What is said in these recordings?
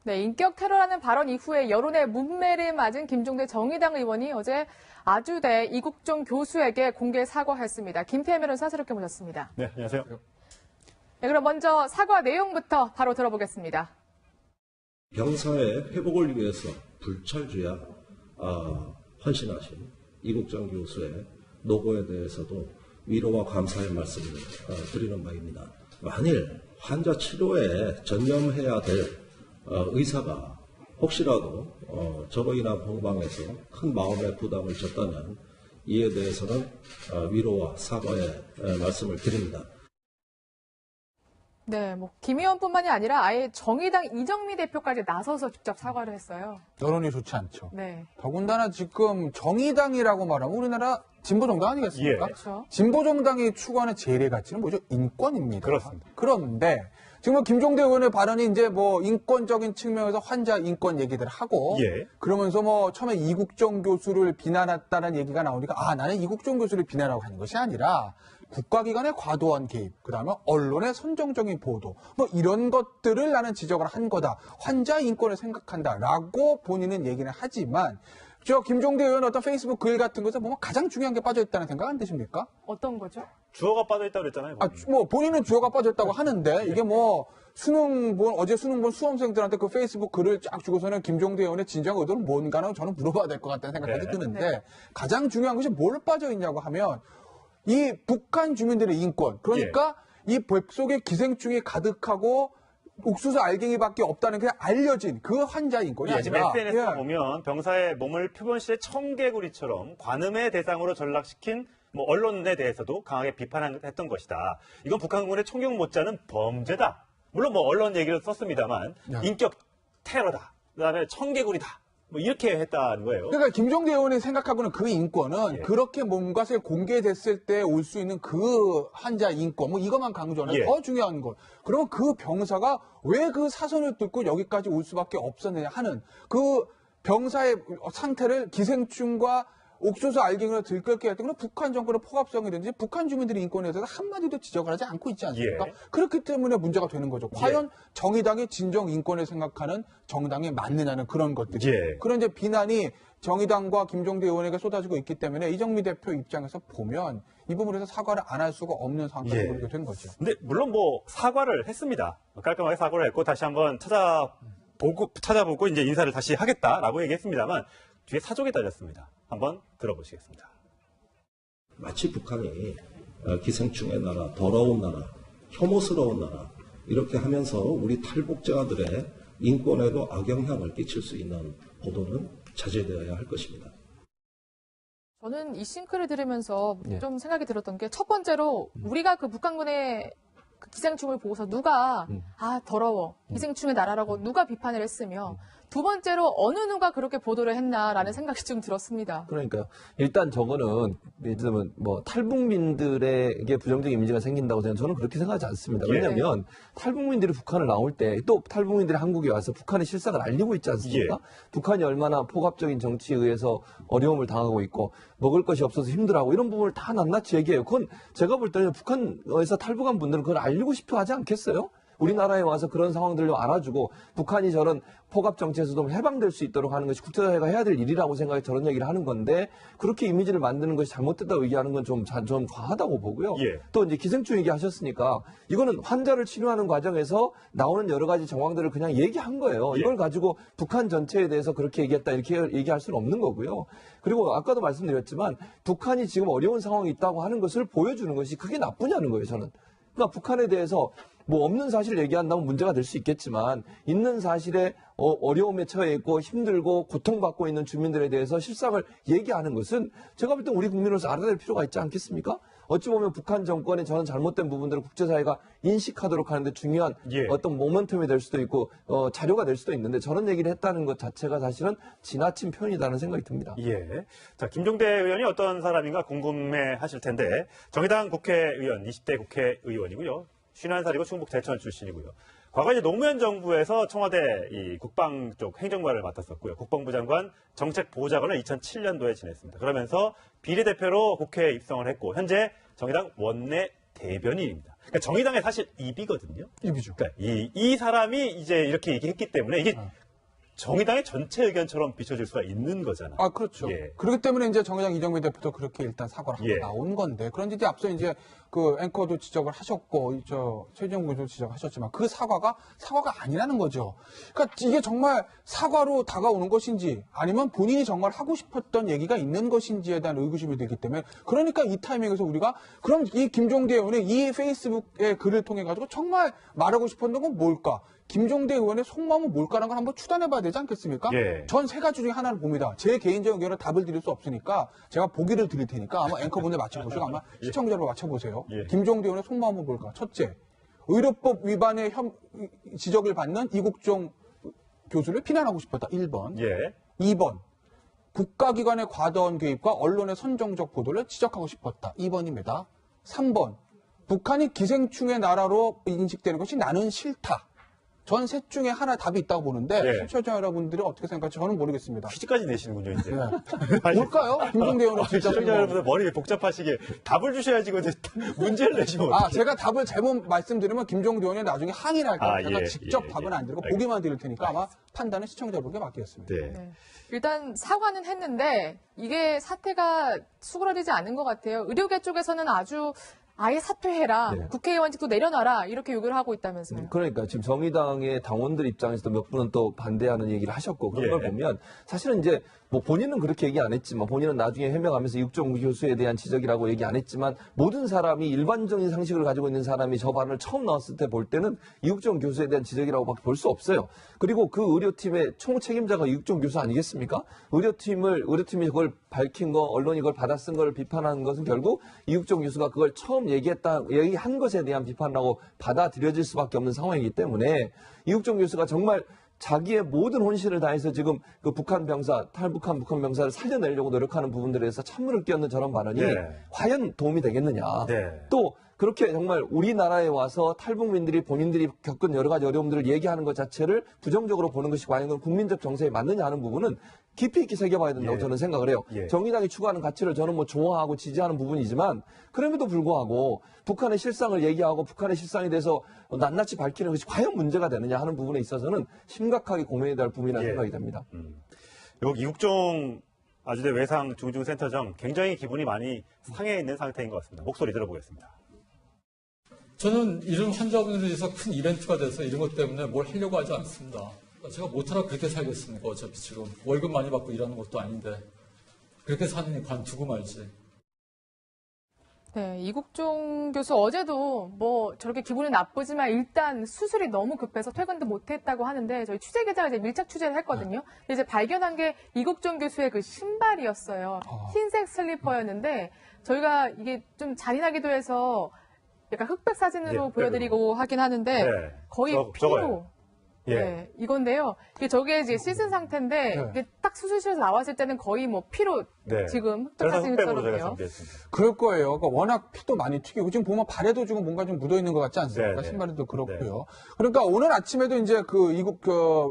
네, 인격 테러라는 발언 이후에 여론의 문매를 맞은 김종대 정의당 의원이 어제 아주대 이국종 교수에게 공개 사과했습니다. 김태현 변호사 새롭게 모셨습니다. 네, 안녕하세요. 네, 그럼 먼저 사과 내용부터 바로 들어보겠습니다. 병사의 회복을 위해서 불철주야 헌신하신 이국종 교수의 노고에 대해서도 위로와 감사의 말씀을 드리는 바입니다. 만일 환자 치료에 전념해야 될 의사가 혹시라도 저로인한 공방에서 큰 마음의 부담을 줬다면 이에 대해서는 위로와 사과의 말씀을 드립니다. 네, 김 의원뿐만이 아니라 아예 정의당 이정미 대표까지 나서서 직접 사과를 했어요. 여론이 좋지 않죠. 네. 더군다나 지금 정의당이라고 말하면 우리나라 진보정당 아니겠습니까? 예. 그렇죠. 진보정당이 추구하는 제일의 가치는 뭐죠? 인권입니다. 그렇습니다. 그런데 지금 김종대 의원의 발언이 이제 인권적인 측면에서 환자 인권 얘기들 하고 예. 그러면서 처음에 이국종 교수를 비난했다는 얘기가 나오니까 나는 이국종 교수를 비난하고 하는 것이 아니라 국가기관의 과도한 개입, 그다음에 언론의 선정적인 보도, 이런 것들을 나는 지적을 한 거다. 환자 인권을 생각한다라고 본인은 얘기는 하지만 김종대 의원 어떤 페이스북 글 같은 것에 보면 가장 중요한 게 빠져있다는 생각 안 드십니까? 어떤 거죠? 주어가 빠져있다고 그랬잖아요. 본인은 주어가 빠졌다고 하는데 이게 어제 수능 본 수험생들한테 그 페이스북 글을 쫙 주고서는 김종대 의원의 진정 의도는 뭔가는 저는 물어봐야 될 것 같다는 생각까지 네. 드는데 네. 가장 중요한 것이 뭘 빠져있냐고 하면 이 북한 주민들의 인권, 그러니까 이 뱃속에 기생충이 가득하고 옥수수 알갱이밖에 없다는 게 알려진 그 환자 인권이 지금 아니라 SNS에 보면 병사의 몸을 표본실의 청개구리처럼 관음의 대상으로 전락시킨 언론에 대해서도 강하게 비판했던 것이다. 이건 북한군의 총격 못지않은 범죄다. 물론 언론 얘기를 썼습니다만 인격 테러다. 그다음에 청개구리다. 이렇게 했다는 거예요. 그러니까 김종대 의원이 생각하고는 그 인권은 그렇게 뭔가를 공개됐을 때 올 수 있는 그 환자 인권, 이것만 강조하는 더 중요한 것. 그러면 그 병사가 왜 그 사선을 뚫고 여기까지 올 수밖에 없었느냐 하는 그 병사의 상태를 기생충과 옥수수 알갱이로 들끓게 할 때 북한 정권의 포갑성이든지 북한 주민들의 인권에 대해서 한마디도 지적을 하지 않고 있지 않습니까? 그렇기 때문에 문제가 되는 거죠. 과연 정의당이 진정 인권을 생각하는 정당이 맞느냐는 그런 것들이. 그런 이제 비난이 정의당과 김종대 의원에게 쏟아지고 있기 때문에 이정미 대표 입장에서 보면 이 부분에서 사과를 안 할 수가 없는 상황까지 오게 된 거죠. 근데 물론 사과를 했습니다. 깔끔하게 사과를 했고 다시 한번 찾아보고 이제 인사를 다시 하겠다라고 얘기했습니다만 뒤에 사족이 달렸습니다. 한번 들어보시겠습니다. 마치 북한이 기생충의 나라, 더러운 나라, 혐오스러운 나라 이렇게 하면서 우리 탈북자들의 인권에도 악영향을 끼칠 수 있는 보도는 자제되어야 할 것입니다. 저는 이 싱크를 들으면서 좀 생각이 들었던 게 첫 번째로 우리가 그 북한군의 그 기생충을 보고서 누가 더러워 기생충의 나라라고 누가 비판을 했으며 두 번째로 어느 누가 그렇게 보도를 했나라는 생각이 좀 들었습니다. 그러니까요. 일단 저거는 예를 들면 탈북민들에게 부정적 이미지가 생긴다고 저는 그렇게 생각하지 않습니다. 왜냐하면 탈북민들이 북한을 나올 때 또 탈북민들이 한국에 와서 북한의 실상을 알리고 있지 않습니까? 북한이 얼마나 포갑적인 정치에 의해서 어려움을 당하고 있고 먹을 것이 없어서 힘들어하고 이런 부분을 다 낱낱이 얘기해요. 그건 제가 볼 때는 북한에서 탈북한 분들은 그걸 알리고 싶어 하지 않겠어요? 우리나라에 와서 그런 상황들을 알아주고 북한이 저런 포갑 정치에서 좀 해방될 수 있도록 하는 것이 국제사회가 해야 될 일이라고 생각해 저런 얘기를 하는 건데 그렇게 이미지를 만드는 것이 잘못됐다고 얘기하는 건 좀 과하다고 보고요. 또 이제 기생충 얘기하셨으니까 이거는 환자를 치료하는 과정에서 나오는 여러 가지 정황들을 그냥 얘기한 거예요. 이걸 가지고 북한 전체에 대해서 그렇게 얘기했다 이렇게 얘기할 수는 없는 거고요. 그리고 아까도 말씀드렸지만 북한이 지금 어려운 상황이 있다고 하는 것을 보여주는 것이 그게 나쁘냐는 거예요, 저는. 그러니까 북한에 대해서 없는 사실을 얘기한다면 문제가 될 수 있겠지만 있는 사실에 어려움에 처해 있고 힘들고 고통받고 있는 주민들에 대해서 실상을 얘기하는 것은 제가 볼 때 우리 국민으로서 알아야 될 필요가 있지 않겠습니까? 어찌 보면 북한 정권의 저는 잘못된 부분들을 국제사회가 인식하도록 하는데 중요한 어떤 모멘텀이 될 수도 있고 자료가 될 수도 있는데 저런 얘기를 했다는 것 자체가 사실은 지나친 표현이라는 생각이 듭니다. 자, 김종대 의원이 어떤 사람인가 궁금해 하실 텐데 정의당 국회의원, 20대 국회의원이고요. 51살이고 충북 대천 출신이고요. 과거 이제 노무현 정부에서 청와대 이 국방 쪽 행정관을 맡았었고요. 국방부 장관 정책보좌관을 2007년도에 지냈습니다. 그러면서 비례대표로 국회에 입성을 했고 현재 정의당 원내 대변인입니다. 그러니까 정의당의 사실 입이거든요. 입이죠. 그러니까 이 사람이 이제 이렇게 얘기했기 때문에 이게 정의당의 전체 의견처럼 비춰질 수가 있는 거잖아요. 아, 그렇죠. 예. 그렇기 때문에 이제 정의당 이정미 대표도 그렇게 일단 사과를 하고 예. 나온 건데, 그런데 이제 앞서 이제 그 앵커도 지적을 하셨고, 최재형 교수도 지적하셨지만 그 사과가 아니라는 거죠. 그러니까 이게 정말 사과로 다가오는 것인지 아니면 본인이 정말 하고 싶었던 얘기가 있는 것인지에 대한 의구심이 들기 때문에, 그러니까 이 타이밍에서 우리가 그럼 이 김종대 의원의 이 페이스북의 글을 통해 가지고 정말 말하고 싶었던 건 뭘까? 김종대 의원의 속마음은 뭘까라는 걸 한번 추단해봐야 되지 않겠습니까? 예. 전 세 가지 중에 하나를 봅니다. 제 개인적인 의견은 답을 드릴 수 없으니까 제가 보기를 드릴 테니까 아마 앵커분들 맞춰보시고 아마 시청자 여러분 맞춰보세요. 예. 김종대 의원의 속마음은 뭘까? 첫째, 의료법 위반의 지적을 받는 이국종 교수를 비난하고 싶었다. 1번. 예. 2번. 국가기관의 과도한 개입과 언론의 선정적 보도를 지적하고 싶었다. 2번입니다. 3번. 북한이 기생충의 나라로 인식되는 것이 나는 싫다. 전 셋 중에 하나 답이 있다고 보는데 예. 시청자 여러분들이 어떻게 생각할지 저는 모르겠습니다. 퀴즈까지 내시는군요, 이제. 뭘까요? 김종대 의원은 진짜 시청자 여러분들 머리 복잡하시게 답을 주셔야지 이거 문제를 내시면 어떡해요. 제가 답을 잘못 말씀드리면 김종대 의원이 나중에 항의를 할까요? 아, 제가 예, 직접 예, 답은 예. 안 드리고 보기만 드릴 테니까 아마 판단은 시청자 여러분께 맡기겠습니다. 네. 네. 일단 사과는 했는데 이게 사태가 수그러지지 않은 것 같아요. 의료계 쪽에서는 아예 사퇴해라. 네. 국회의원직도 내려놔라. 이렇게 요구를 하고 있다면서요. 그러니까 지금 정의당의 당원들 입장에서도 몇 분은 또 반대하는 얘기를 하셨고 그런 예. 걸 보면 사실은 이제 뭐 본인은 그렇게 얘기 안 했지만 본인은 나중에 해명하면서 이국종 교수에 대한 지적이라고 얘기 안 했지만 모든 사람이 일반적인 상식을 가지고 있는 사람이 저 발언을 처음 나왔을 때 볼 때는 이국종 교수에 대한 지적이라고밖에 볼 수 없어요. 그리고 그 의료팀의 총책임자가 이국종 교수 아니겠습니까? 의료팀이 그걸 밝힌 거, 언론이 그걸 받아 쓴 걸 비판하는 것은 결국 이국종 교수가 그걸 처음 얘기한 것에 대한 비판이라고 받아들여질 수밖에 없는 상황이기 때문에 이국종 교수가 정말 자기의 모든 혼신을 다해서 지금 그 북한 병사, 탈북한 북한 병사를 살려내려고 노력하는 부분들에서 찬물을 끼얹는 저런 발언이 네. 과연 도움이 되겠느냐. 네. 또 그렇게 정말 우리나라에 와서 탈북민들이 본인들이 겪은 여러 가지 어려움들을 얘기하는 것 자체를 부정적으로 보는 것이 과연 국민적 정서에 맞느냐 하는 부분은 깊이 있게 새겨봐야 된다고 예. 저는 생각을 해요. 예. 정의당이 추구하는 가치를 저는 뭐 좋아하고 지지하는 부분이지만 그럼에도 불구하고 북한의 실상을 얘기하고 북한의 실상에 대해서 낱낱이 밝히는 것이 과연 문제가 되느냐 하는 부분에 있어서는 심각하게 고민해야 될 부분이라는 예. 생각이 듭니다. 여기 이국종 아주대 외상 중증센터장 굉장히 기분이 많이 상해 있는 상태인 것 같습니다. 목소리 들어보겠습니다. 저는 이런 환자분들에 대해서 큰 이벤트가 돼서 이런 것 때문에 뭘 하려고 하지 않습니다. 제가 못하라 그렇게 살겠습니까? 어차피 지금 월급 많이 받고 일하는 것도 아닌데 그렇게 사느니 관두고 말지. 네, 이국종 교수 어제도 뭐 저렇게 기분이 나쁘지만 일단 수술이 너무 급해서 퇴근도 못했다고 하는데 저희 취재 기자가 이제 밀착 취재를 했거든요. 근데 이제 발견한 게 이국종 교수의 그 신발이었어요. 흰색 슬리퍼였는데 저희가 이게 좀 잔인하기도 해서 약간 흑백 사진으로 예, 보여드리고 하긴 하는데 네. 거의 저거요. 피로. 예. 네, 이건데요. 이게 저게 이제 씻은 상태인데 네. 이게 딱 수술실에서 나왔을 때는 거의 뭐 피로 네. 지금 흑백 그래서 흑백으로 저희가 사진처럼요. 준비했습니다. 그럴 거예요. 그러니까 워낙 피도 많이 튀기고 지금 보면 발에도 지금 뭔가 좀 묻어 있는 것 같지 않습니까? 네, 네. 신발에도 그렇고요. 그러니까 오늘 아침에도 이제 그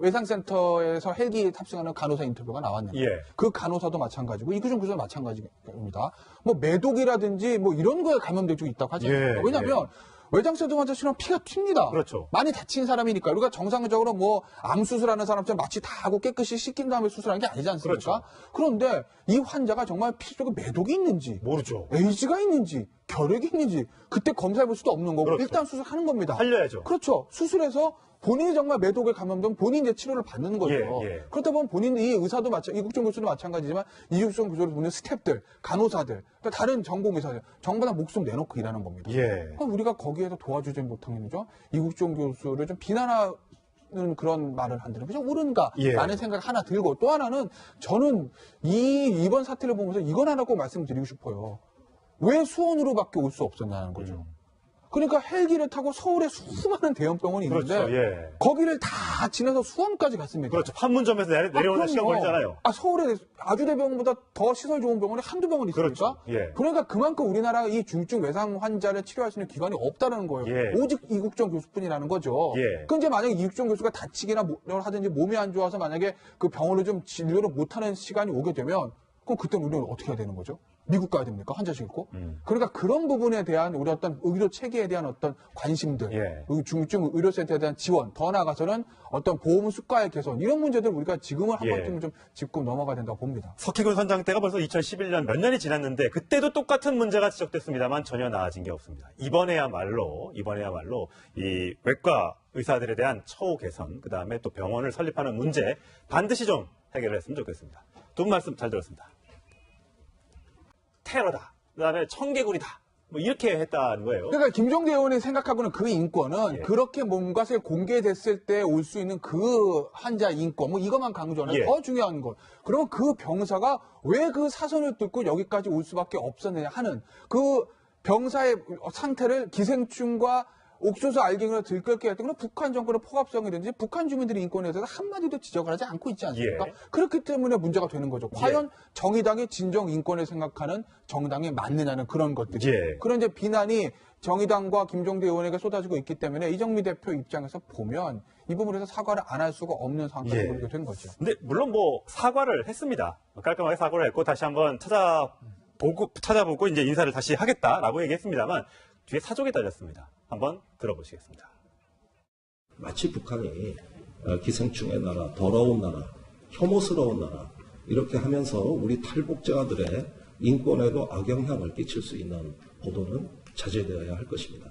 외상센터에서 헬기 탑승하는 간호사 인터뷰가 나왔는데 예. 그 간호사도 마찬가지고 이구종 교수도 마찬가지입니다. 뭐 매독이라든지 뭐 이런 거에 감염될 수 있다고 하지 않습니까? 예, 왜냐하면 외장센터 환자처럼 피가 튑니다. 그렇죠. 많이 다친 사람이니까. 우리가 정상적으로 뭐 암 수술하는 사람처럼 마취 다 하고 깨끗이 씻긴 다음에 수술하는 게 아니지 않습니까? 그렇죠. 그런데 이 환자가 정말 피 속에 매독이 있는지 모르죠. 에이즈가 있는지 결핵이 있는지 그때 검사해 볼 수도 없는 거고 그렇죠. 일단 수술하는 겁니다. 살려야죠. 그렇죠. 수술해서 본인이 정말 매독에 감염되면 본인이 이제 치료를 받는 거죠. 예. 그렇다 보면 본인이 이 의사도 이국종 교수도 마찬가지지만 이국종 교수를 보는 스태프들, 간호사들, 또 다른 전공의사들 전부 다 목숨 내놓고 일하는 겁니다. 예. 그럼 우리가 거기에서 도와주지 못하면죠 이국종 교수를 좀 비난하는 그런 말을 한다는 게 좀 옳은가라는 예. 생각 하나 들고 또 하나는 저는 이번 사태를 보면서 이건 하나 꼭 말씀드리고 싶어요. 왜 수원으로밖에 올 수 없었냐는 거죠. 그러니까 헬기를 타고 서울에 수많은 대형 병원이 있는데 그렇죠. 예. 거기를 다 지나서 수원까지 갔습니다. 그렇죠. 판문점에서 내려오는 시간 그럼요. 걸리잖아요. 서울에 아주대병원보다 더 시설 좋은 병원이 한두 병원 있습니까? 그렇죠. 예. 그러니까 그만큼 우리나라가 이 중증 외상 환자를 치료할 수 있는 기관이 없다는 거예요. 예. 오직 이국종 교수뿐이라는 거죠. 예. 근데 만약에 이국종 교수가 다치기나 뭘 하든지 몸이 안 좋아서 만약에 그 병원을 좀 진료를 못하는 시간이 오게 되면 그럼 그때 우리는 어떻게 해야 되는 거죠? 미국 가야 됩니까? 환자실 있고. 그러니까 그런 부분에 대한 우리 어떤 의료 체계에 대한 어떤 관심들, 예. 중증 의료센터에 대한 지원, 더 나아가서는 어떤 보험 수가의 개선, 이런 문제들 우리가 지금은 한 예. 번쯤 좀 짚고 넘어가야 된다고 봅니다. 석희군 선장 때가 벌써 2011년 몇 년이 지났는데 그때도 똑같은 문제가 지적됐습니다만 전혀 나아진 게 없습니다. 이번에야말로 이 외과 의사들에 대한 처우 개선, 그다음에 또 병원을 설립하는 문제 반드시 좀 해결을 했으면 좋겠습니다. 두 분 말씀 잘 들었습니다. 테러다, 그다음에 청개구리다, 뭐 이렇게 했다는 거예요. 그러니까 김종대 의원이 생각하고는 그 인권은 예. 그렇게 뭔가를 공개됐을 때 올 수 있는 그 환자 인권, 뭐 이것만 강조하는 예. 더 중요한 것. 그러면 그 병사가 왜 그 사선을 뚫고 여기까지 올 수밖에 없었느냐 하는 그 병사의 상태를 기생충과 옥수수 알갱이로 들끓게 할 때, 그럼 북한 정권의 포갑성이든지 북한 주민들의 인권에 대해서 한마디도 지적을 하지 않고 있지 않습니까? 예. 그렇기 때문에 문제가 되는 거죠. 과연 정의당이 진정 인권을 생각하는 정당이 맞느냐는 그런 것들이. 예. 그런 이제 비난이 정의당과 김종대 의원에게 쏟아지고 있기 때문에 이정미 대표 입장에서 보면 이 부분에서 사과를 안 할 수가 없는 상황까지 예. 오게 된 거죠. 근데 물론 뭐 사과를 했습니다. 깔끔하게 사과를 했고 다시 한번 찾아보고 이제 인사를 다시 하겠다라고 얘기했습니다만 뒤에 사족이 달렸습니다. 한번 들어보시겠습니다. 마치 북한이 기생충의 나라, 더러운 나라, 혐오스러운 나라 이렇게 하면서 우리 탈북자들의 인권에도 악영향을 끼칠 수 있는 보도는 자제되어야 할 것입니다.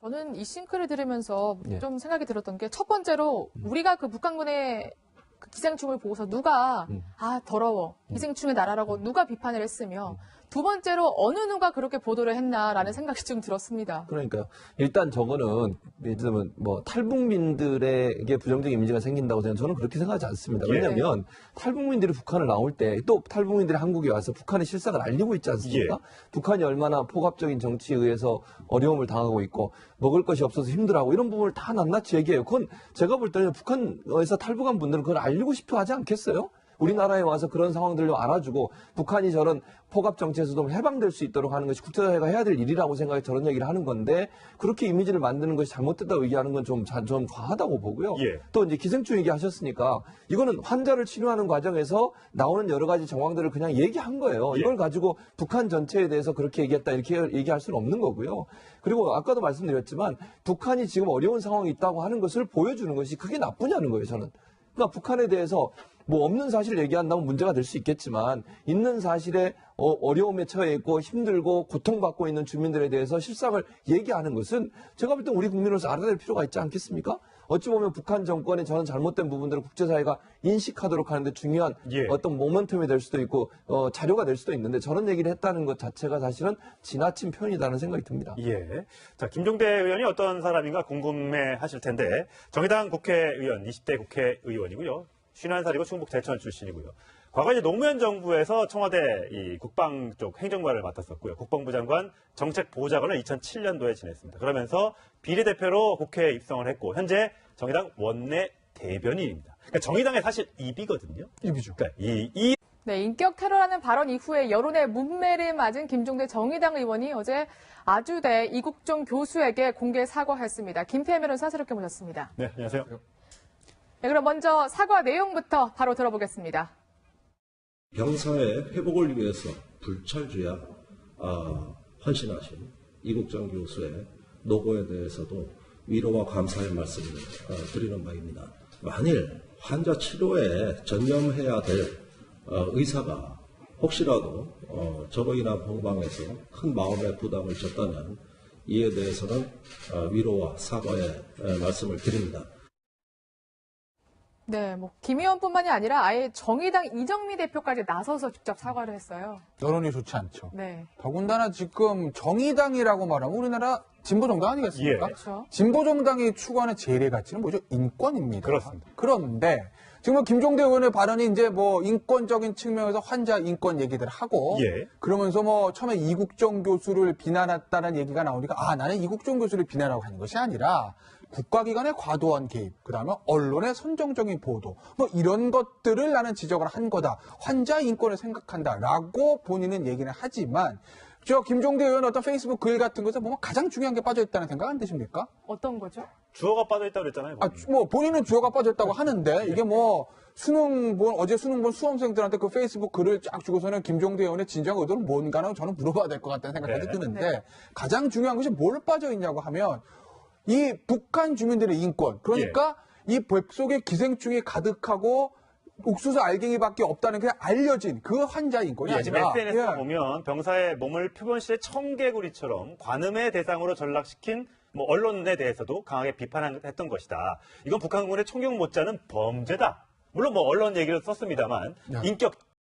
저는 이 싱크를 들으면서 예. 좀 생각이 들었던 게 첫 번째로 우리가 그 북한군의 그 기생충을 보고서 누가 아 더러워 기생충의 나라라고 누가 비판을 했으며 두 번째로 어느 누가 그렇게 보도를 했나라는 생각이 좀 들었습니다. 그러니까요. 일단 저거는 예를 들면 뭐 탈북민들에게 부정적 이미지가 생긴다고 저는 그렇게 생각하지 않습니다. 예. 왜냐하면 탈북민들이 북한을 나올 때 또 탈북민들이 한국에 와서 북한의 실상을 알리고 있지 않습니까? 예. 북한이 얼마나 포갑적인 정치에 의해서 어려움을 당하고 있고 먹을 것이 없어서 힘들어하고 이런 부분을 다 낱낱이 얘기해요. 그건 제가 볼 때는 북한에서 탈북한 분들은 그걸 알리고 싶어 하지 않겠어요? 우리나라에 와서 그런 상황들을 알아주고 북한이 저런 포갑 정치에서 좀 해방될 수 있도록 하는 것이 국제사회가 해야 될 일이라고 생각해 저런 얘기를 하는 건데 그렇게 이미지를 만드는 것이 잘못됐다고 얘기하는 건 좀 과하다고 보고요. 예. 또 이제 기생충 얘기하셨으니까 이거는 환자를 치료하는 과정에서 나오는 여러 가지 정황들을 그냥 얘기한 거예요. 예. 이걸 가지고 북한 전체에 대해서 그렇게 얘기했다 이렇게 얘기할 수는 없는 거고요. 그리고 아까도 말씀드렸지만 북한이 지금 어려운 상황이 있다고 하는 것을 보여주는 것이 그게 나쁘냐는 거예요, 저는. 그러니까 북한에 대해서 뭐 없는 사실을 얘기한다면 문제가 될 수 있겠지만 있는 사실에 어려움에 처해 있고 힘들고 고통받고 있는 주민들에 대해서 실상을 얘기하는 것은 제가 볼 때 우리 국민으로서 알아야 될 필요가 있지 않겠습니까? 어찌 보면 북한 정권의 저는 잘못된 부분들을 국제사회가 인식하도록 하는데 중요한 예. 어떤 모멘텀이 될 수도 있고 자료가 될 수도 있는데 저런 얘기를 했다는 것 자체가 사실은 지나친 표현이라는 생각이 듭니다. 예. 자, 김종대 의원이 어떤 사람인가 궁금해 하실 텐데, 정의당 국회의원, 20대 국회의원이고요. 51살이고 충북 대천 출신이고요. 과거 이제 노무현 정부에서 청와대 이 국방 쪽 행정관을 맡았었고요. 국방부 장관 정책보좌관을 2007년도에 지냈습니다. 그러면서 비례대표로 국회에 입성을 했고, 현재 정의당 원내 대변인입니다. 그러니까 정의당의 사실 입이거든요. 입이죠. 그러니까 네, 인격 테러라는 발언 이후에 여론의 문매를 맞은 김종대 정의당 의원이 어제 아주대 이국종 교수에게 공개 사과했습니다. 김태현 변호사 새롭게 모셨습니다. 네, 안녕하세요. 네, 그럼 먼저 사과 내용부터 바로 들어보겠습니다. 병사의 회복을 위해서 불찰주야 헌신하신 이국정 교수의 노고에 대해서도 위로와 감사의 말씀을 드리는 바입니다. 만일 환자 치료에 전념해야 될 의사가 혹시라도 저로 인한 공방에서 큰 마음의 부담을 줬다면 이에 대해서는 위로와 사과의 말씀을 드립니다. 네, 뭐 김 의원뿐만이 아니라 아예 정의당 이정미 대표까지 나서서 직접 사과를 했어요. 여론이 좋지 않죠. 네, 더군다나 지금 정의당이라고 말하면 우리나라 진보정당 아니겠습니까? 예. 그렇죠. 진보정당이 추구하는 제일의 가치는 뭐죠? 인권입니다. 그렇습니다. 그런데 지금 뭐 김종대 의원의 발언이 이제 뭐 인권적인 측면에서 환자 인권 얘기들 하고 예. 그러면서 뭐 처음에 이국종 교수를 비난했다는 얘기가 나오니까 나는 이국종 교수를 비난하고 하는 것이 아니라 국가기관의 과도한 개입, 그다음에 언론의 선정적인 보도, 뭐 이런 것들을 나는 지적을 한 거다. 환자 인권을 생각한다라고 본인은 얘기는 하지만 저 김종대 의원 어떤 페이스북 글 같은 것에 보면 가장 중요한 게 빠져있다는 생각 안 드십니까? 어떤 거죠? 주어가 빠져있다고 그랬잖아요. 뭐 본인은 주어가 빠졌다고 하는데 이게 뭐 어제 수능 본 수험생들한테 그 페이스북 글을 쫙 주고서는 김종대 의원의 진정 의도는 뭔가는 저는 물어봐야 될 것 같다는 생각이 네. 드는데 가장 중요한 것이 뭘 빠져 있냐고 하면 이 북한 주민들의 인권, 그러니까 이 뱃속에 기생충이 가득하고 옥수수 알갱이밖에 없다는 게 알려진 그 환자 인권이 예, 지금 아니라 SNS에 보면 병사의 몸을 표본실의 청개구리처럼 관음의 대상으로 전락시킨 뭐 언론에 대해서도 강하게 비판했던 것이다. 이건 북한군의 총격 못지않은 범죄다. 물론 뭐 언론 얘기를 썼습니다만 인격